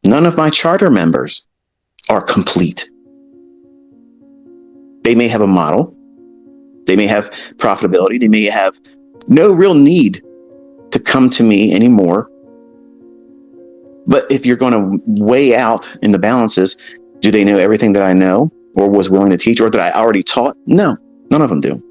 None of my charter members are complete. They may have a model. They may have profitability. They may have no real need to come to me anymore. But if you're going to weigh out in the balances, do they know everything that I know or was willing to teach or that I already taught? No, none of them do.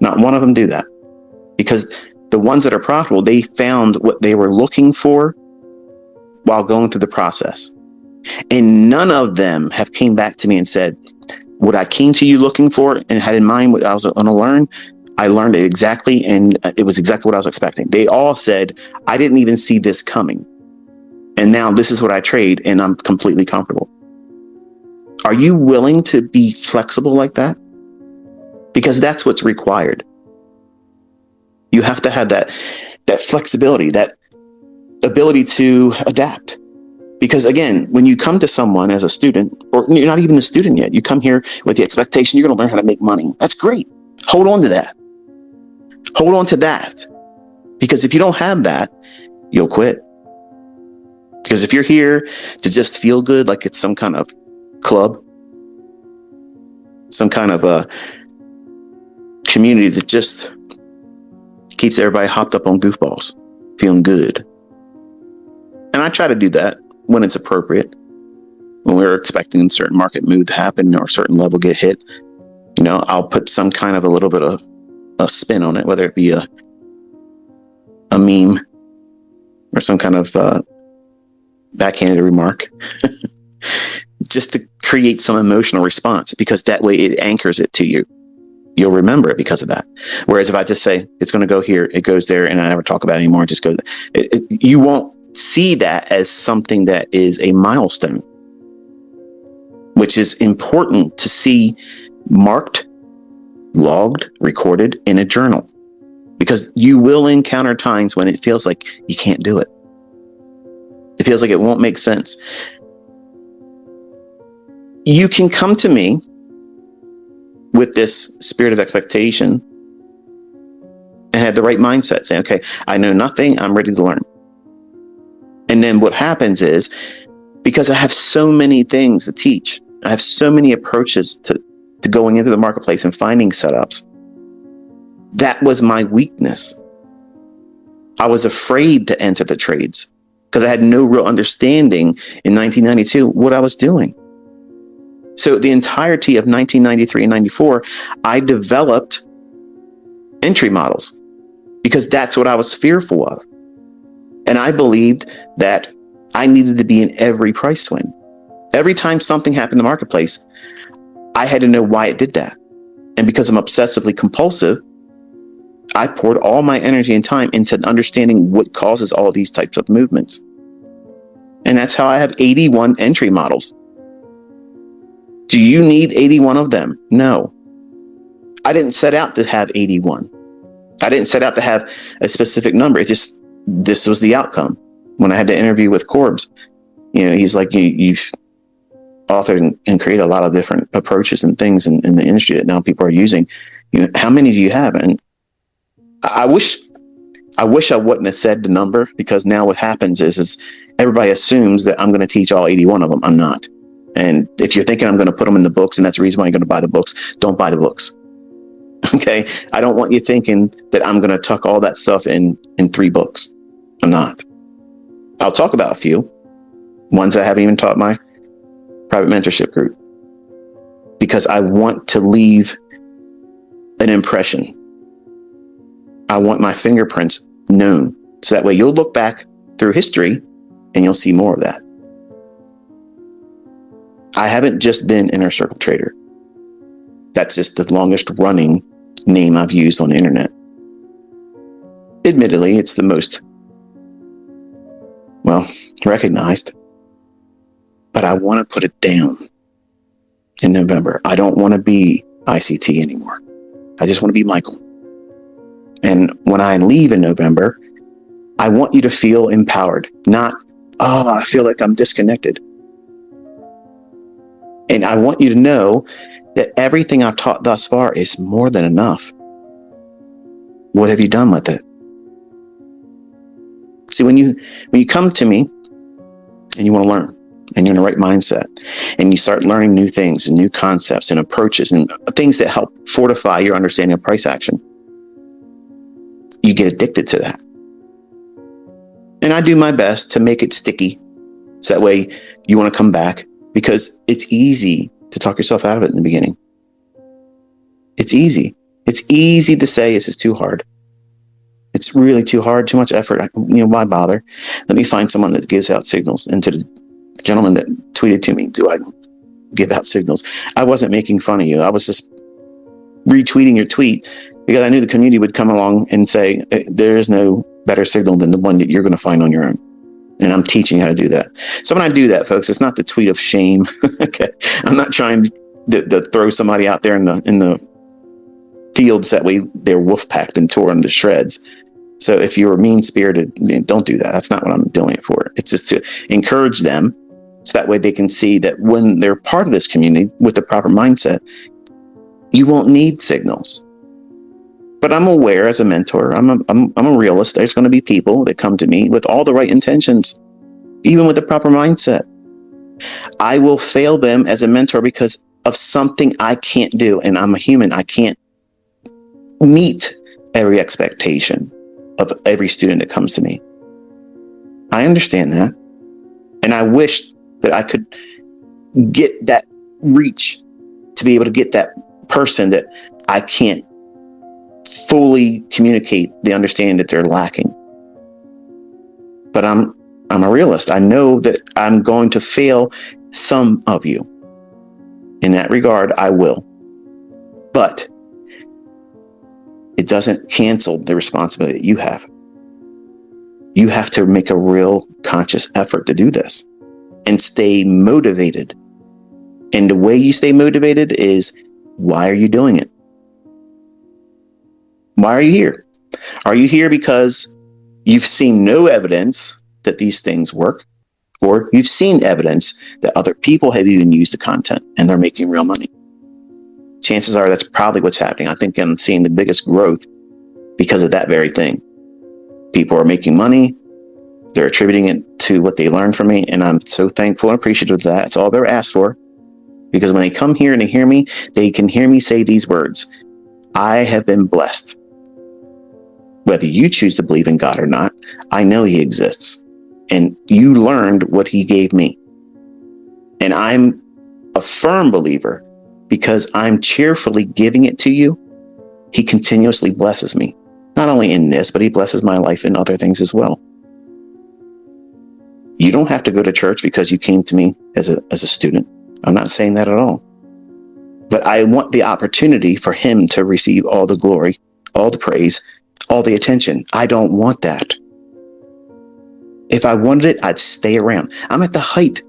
Not one of them do that. Because the ones that are profitable, they found what they were looking for while going through the process. And none of them have came back to me and said, what I came to you looking for and had in mind what I was going to learn, I learned it exactly, and it was exactly what I was expecting. They all said, I didn't even see this coming. And now this is what I trade, and I'm completely comfortable. Are you willing to be flexible like that? Because that's what's required. You have to have that flexibility, that ability to adapt. Because again, when you come to someone as a student, or you're not even a student yet, you come here with the expectation you're going to learn how to make money. That's great. Hold on to that. Hold on to that. Because if you don't have that, you'll quit. Because if you're here to just feel good, like it's some kind of club, some kind of a community that just keeps everybody hopped up on goofballs, feeling good. And I try to do that when it's appropriate, when we're expecting a certain market move to happen or a certain level get hit. You know, I'll put some kind of a little bit of a spin on it, whether it be a meme or some kind of backhanded remark, just to create some emotional response, because that way it anchors it to you. You'll remember it because of that. Whereas if I just say it's going to go here, it goes there, and I never talk about it anymore, it just goes, you won't see that as something that is a milestone, which is important to see marked, logged, recorded in a journal, because you will encounter times when it feels like you can't do it. It feels like it won't make sense. You can come to me with this spirit of expectation and have the right mindset, saying, okay, I know nothing, I'm ready to learn. And then what happens is, because I have so many things to teach, I have so many approaches to going into the marketplace and finding setups. That was my weakness. I was afraid to enter the trades because I had no real understanding in 1992 what I was doing. So the entirety of 1993 and 94, I developed entry models because that's what I was fearful of. And I believed that I needed to be in every price swing. Every time something happened in the marketplace, I had to know why it did that. And because I'm obsessively compulsive, I poured all my energy and time into understanding what causes all these types of movements. And that's how I have 81 entry models. Do you need 81 of them? No. I didn't set out to have 81. I didn't set out to have a specific number. It just, this was the outcome. When I had to interview with Corbs, you know, he's like, you've authored and created a lot of different approaches and things in the industry that now people are using. You know, how many do you have? And I wish I wouldn't have said the number, because now what happens is everybody assumes that I'm going to teach all 81 of them. I'm not. And if you're thinking I'm going to put them in the books and that's the reason why you're going to buy the books, don't buy the books. Okay. I don't want you thinking that I'm going to tuck all that stuff in 3 books. I'm not. I'll talk about a few ones I haven't even taught my private mentorship group, because I want to leave an impression. I want my fingerprints known, so that way you'll look back through history and you'll see more of that. I haven't just been Inner Circle Trader. That's just the longest running name I've used on the internet. Admittedly, it's the most, well, recognized, but I want to put it down in November. I don't want to be ICT anymore. I just want to be Michael. And when I leave in November, I want you to feel empowered, not, oh, I feel like I'm disconnected. And I want you to know that everything I've taught thus far is more than enough. What have you done with it? See, when you come to me and you want to learn, and you're in the right mindset, and you start learning new things and new concepts and approaches and things that help fortify your understanding of price action, you get addicted to that. And I do my best to make it sticky, so that way you want to come back, because it's easy to talk yourself out of it in the beginning. It's easy. It's easy to say this is too hard. It's really too hard, too much effort. Why bother? Let me find someone that gives out signals. And to the gentleman that tweeted to me, do I give out signals? I wasn't making fun of you. I was just retweeting your tweet because I knew the community would come along and say, there is no better signal than the one that you're going to find on your own. And I'm teaching how to do that. So when I do that, folks, it's not the tweet of shame. Okay, I'm not trying to throw somebody out there in the fields that way they're wolf packed and torn to shreds. So if you're mean spirited, don't do that. That's not what I'm doing it for. It's just to encourage them, so that way they can see that when they're part of this community with the proper mindset, you won't need signals. But I'm aware as a mentor, I'm a realist. There's going to be people that come to me with all the right intentions, even with the proper mindset. I will fail them as a mentor because of something I can't do. And I'm a human. I can't meet every expectation of every student that comes to me. I understand that. And I wish that I could get that reach to be able to get that person that I can't fully communicate the understanding that they're lacking. But I'm a realist. I know that I'm going to fail some of you. In that regard, I will. But it doesn't cancel the responsibility that you have. You have to make a real conscious effort to do this and stay motivated. And the way you stay motivated is, why are you doing it? Why are you here? Are you here because you've seen no evidence that these things work, or you've seen evidence that other people have even used the content and they're making real money? Chances are that's probably what's happening. I think I'm seeing the biggest growth because of that very thing. People are making money. They're attributing it to what they learned from me. And I'm so thankful and appreciative of that. It's all I've ever asked for. Because when they come here and they hear me, they can hear me say these words: I have been blessed. Whether you choose to believe in God or not, I know He exists. And you learned what He gave me. And I'm a firm believer, because I'm cheerfully giving it to you, He continuously blesses me. Not only in this, but He blesses my life in other things as well. You don't have to go to church because you came to me as a student. I'm not saying that at all. But I want the opportunity for Him to receive all the glory, all the praise, all the attention. I don't want that. If I wanted it, I'd stay around. I'm at the height,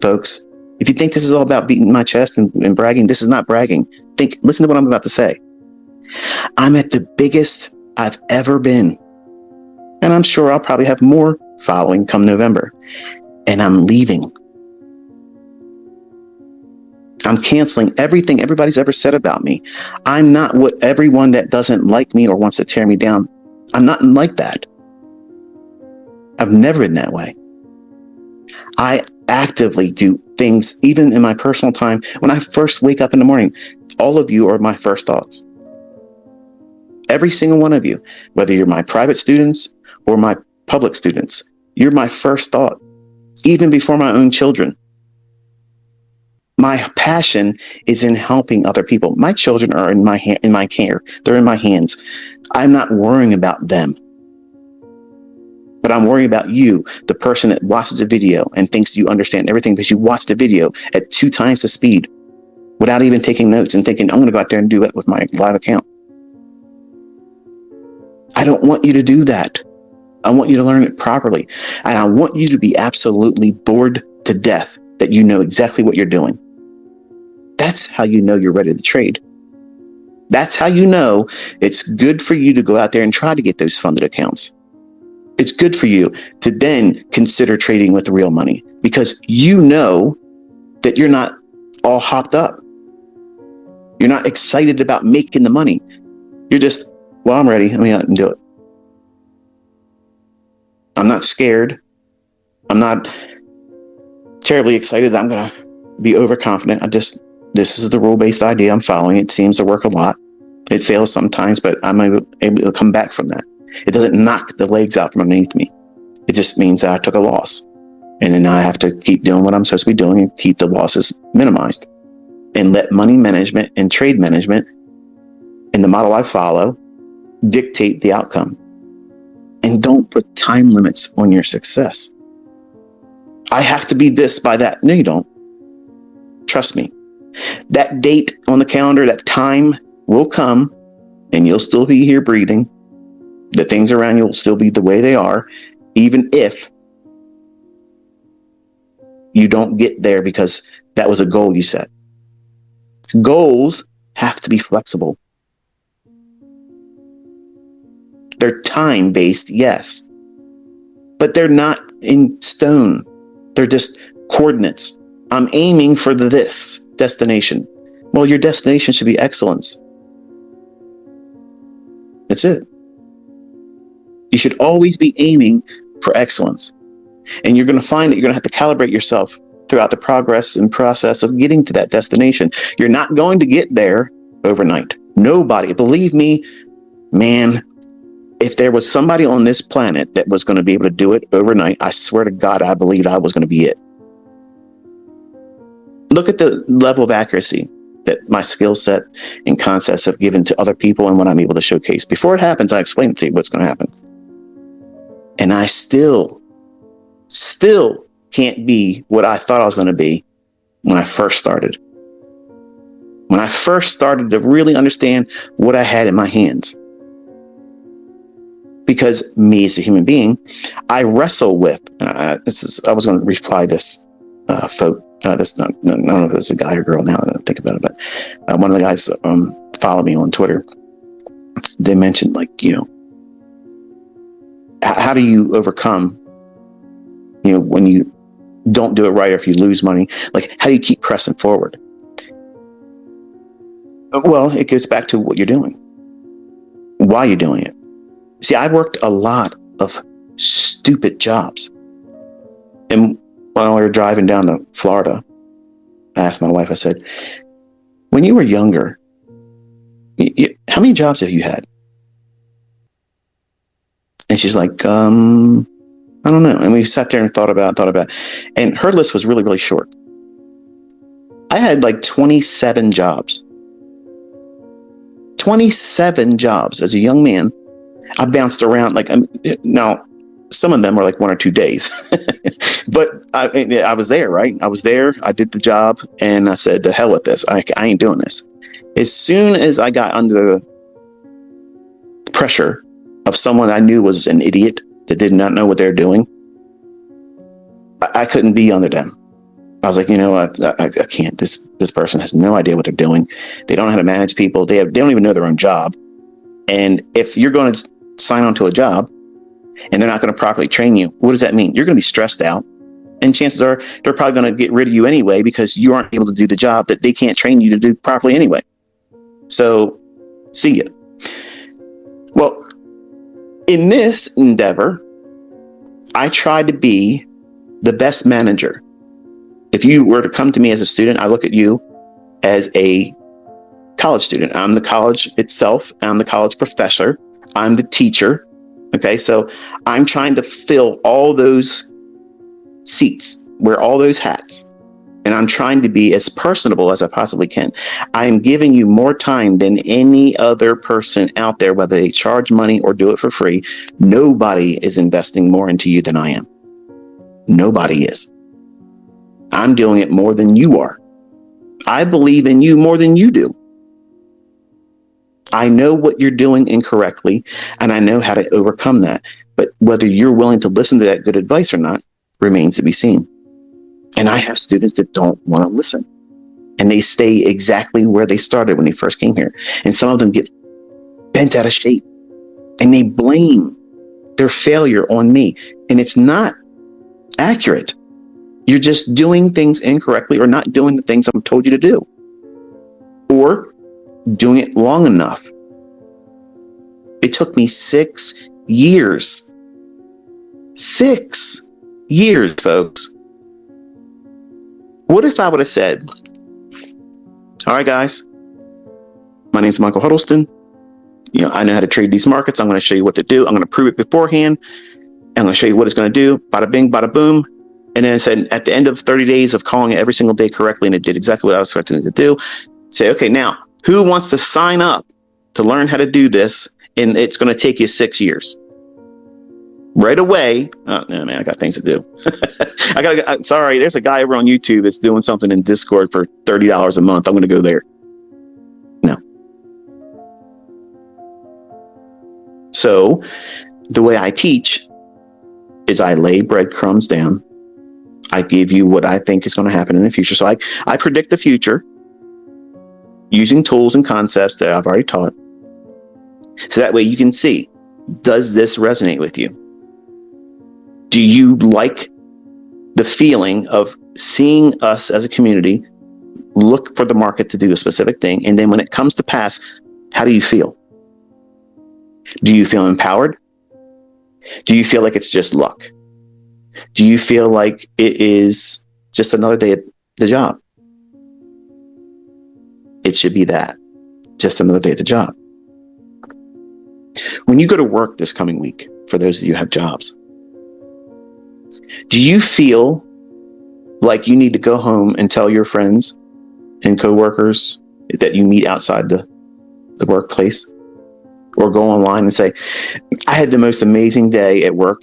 folks. If you think this is all about beating my chest and bragging, this is not bragging. Listen to what I'm about to say. I'm at the biggest I've ever been. And I'm sure I'll probably have more following come November. And I'm leaving. I'm canceling everything everybody's ever said about me. I'm not what everyone that doesn't like me or wants to tear me down. I'm not like that. I've never been that way. I actively do things, even in my personal time. When I first wake up in the morning, all of you are my first thoughts. Every single one of you, whether you're my private students or my public students, you're my first thought, even before my own children. My passion is in helping other people. My children are in my care. They're in my hands. I'm not worrying about them. But I'm worrying about you, the person that watches a video and thinks you understand everything because you watched the video at 2 times the speed without even taking notes and thinking, I'm going to go out there and do it with my live account. I don't want you to do that. I want you to learn it properly. And I want you to be absolutely bored to death that you know exactly what you're doing. That's how you know you're ready to trade. That's how you know it's good for you to go out there and try to get those funded accounts. It's good for you to then consider trading with real money, because you know that you're not all hopped up. You're not excited about making the money. You're just, well, I'm ready. Let me out and do it. I'm not scared. I'm not terribly excited that I'm going to be overconfident. This is the rule-based idea. I'm following. It seems to work a lot. It fails sometimes, but I'm able to come back from that. It doesn't knock the legs out from underneath me. It just means that I took a loss. And then I have to keep doing what I'm supposed to be doing and keep the losses minimized. And let money management and trade management and the model I follow dictate the outcome. And don't put time limits on your success. I have to be this by that. No, you don't. Trust me. That date on the calendar, that time will come, and you'll still be here breathing. The things around you will still be the way they are, even if you don't get there because that was a goal you set. Goals have to be flexible. They're time-based, yes, but they're not in stone. They're just coordinates. I'm aiming for this destination. Well, your destination should be excellence. That's it. You should always be aiming for excellence. And you're going to find that you're going to have to calibrate yourself throughout the progress and process of getting to that destination. You're not going to get there overnight. Nobody, believe me, man, if there was somebody on this planet that was going to be able to do it overnight, I swear to God, I believed I was going to be it. Look at the level of accuracy that my skill set and concepts have given to other people and what I'm able to showcase. Before it happens, I explain to you what's going to happen. And I still can't be what I thought I was going to be when I first started. When I first started to really understand what I had in my hands. Because me as a human being, I wrestle with, I was going to reply this, folk. I don't know if it's a guy or girl now that I think about it, but one of the guys follow me on Twitter. They mentioned, like, how do you overcome, when you don't do it right, or if you lose money, like, how do you keep pressing forward? Well, it goes back to what you're doing, why you're doing it. See, I worked a lot of stupid jobs. And while we were driving down to Florida, I asked my wife, I said, when you were younger, how many jobs have you had? And she's like, I don't know. And we sat there and thought about it. And her list was really, really short. I had like 27 jobs. 27 jobs as a young man. I bounced around now some of them were like 1 or 2 days, but I was there, right? I was there. I did the job and I said, the hell with this. I ain't doing this. As soon as I got under the pressure of someone I knew was an idiot that did not know what they're doing, I couldn't be under them. I was like, I can't. This person has no idea what they're doing. They don't know how to manage people. They don't even know their own job. And if you're going to sign on to a job and they're not going to properly train you, what does that mean? You're going to be stressed out. And chances are they're probably going to get rid of you anyway because you aren't able to do the job that they can't train you to do properly anyway. So, see ya. Well, in this endeavor, I tried to be the best manager. If you were to come to me as a student, I look at you as a college student. I'm the college itself. I'm the college professor. I'm the teacher. Okay, so I'm trying to fill all those seats, wear all those hats, and I'm trying to be as personable as I possibly can. I am giving you more time than any other person out there, whether they charge money or do it for free. Nobody is investing more into you than I am. Nobody is. I'm doing it more than you are. I believe in you more than you do. I know what you're doing incorrectly, and I know how to overcome that. But whether you're willing to listen to that good advice or not remains to be seen. And I have students that don't want to listen, and they stay exactly where they started when they first came here. And some of them get bent out of shape, and they blame their failure on me. And it's not accurate. You're just doing things incorrectly, or not doing the things I'm told you to do, or doing it long enough. It took me 6 years. 6 years, folks. What if I would have said, all right, guys, my name's Michael Huddleston. I know how to trade these markets. I'm going to show you what to do. I'm going to prove it beforehand. I'm going to show you what it's going to do. Bada bing, bada boom. And then said at the end of 30 days of calling it every single day correctly, and it did exactly what I was expecting it to do, say, okay, now who wants to sign up to learn how to do this? And it's going to take you 6 years. Right away. Oh, no, man, I got things to do. Sorry, there's a guy over on YouTube that's doing something in Discord for $30 a month. I'm going to go there. No. So the way I teach is I lay breadcrumbs down. I give you what I think is going to happen in the future. So I predict the future using tools and concepts that I've already taught. So that way you can see, does this resonate with you? Do you like the feeling of seeing us as a community look for the market to do a specific thing? And then when it comes to pass, how do you feel? Do you feel empowered? Do you feel like it's just luck? Do you feel like it is just another day at the job? It should be that. Just another day at the job. When you go to work this coming week, for those of you who have jobs, do you feel like you need to go home and tell your friends and coworkers that you meet outside the workplace? Or go online and say, I had the most amazing day at work.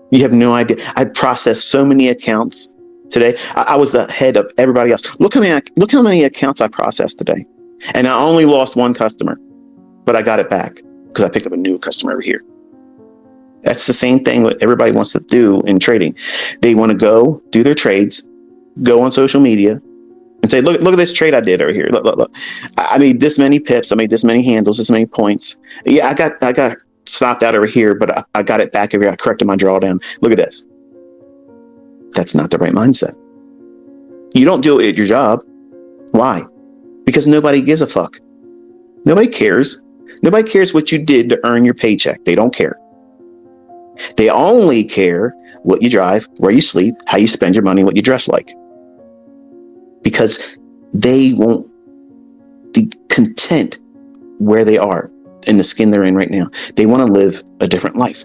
You have no idea. I processed so many accounts today. I was the head of everybody else. Look how many accounts I processed today. And I only lost one customer, but I got it back because I picked up a new customer over here. That's the same thing what everybody wants to do in trading. They want to go do their trades, go on social media, and say, look at this trade I did over here. Look. I made this many pips. I made this many handles, this many points. Yeah, I got stopped out over here, but I got it back over here. I corrected my drawdown. Look at this. That's not the right mindset. You don't do it at your job. Why? Because nobody gives a fuck. Nobody cares. Nobody cares what you did to earn your paycheck. They don't care. They only care what you drive, where you sleep, how you spend your money, what you dress like. Because they won't be content where they are in the skin they're in right now. They want to live a different life.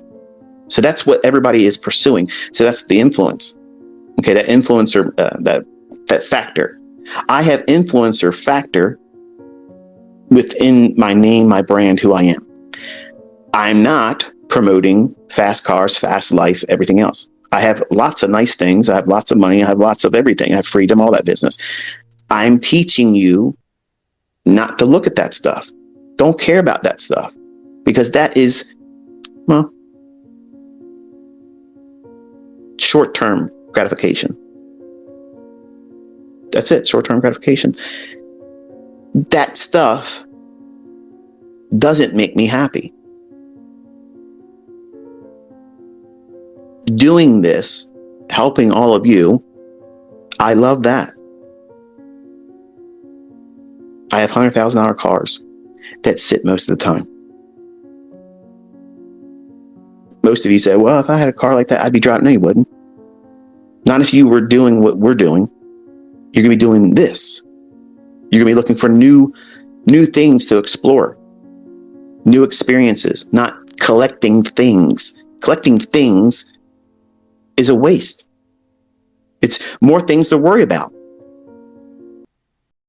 So that's what everybody is pursuing. So that's the influence. Okay, that influencer, that factor. I have influencer factor within my name, my brand, who I am. I'm not promoting fast cars, fast life, everything else. I have lots of nice things. I have lots of money. I have lots of everything. I have freedom, all that business. I'm teaching you not to look at that stuff. Don't care about that stuff because that is, well, short-term gratification. That's it, short-term gratification. That stuff doesn't make me happy. Doing this, helping all of you, I love that. I have $100,000 cars that sit most of the time. Most of you say, well, if I had a car like that, I'd be driving. No, you wouldn't. Not if you were doing what we're doing. You're going to be doing this. You're going to be looking for new things to explore, new experiences, not collecting things. Collecting things is a waste. It's more things to worry about.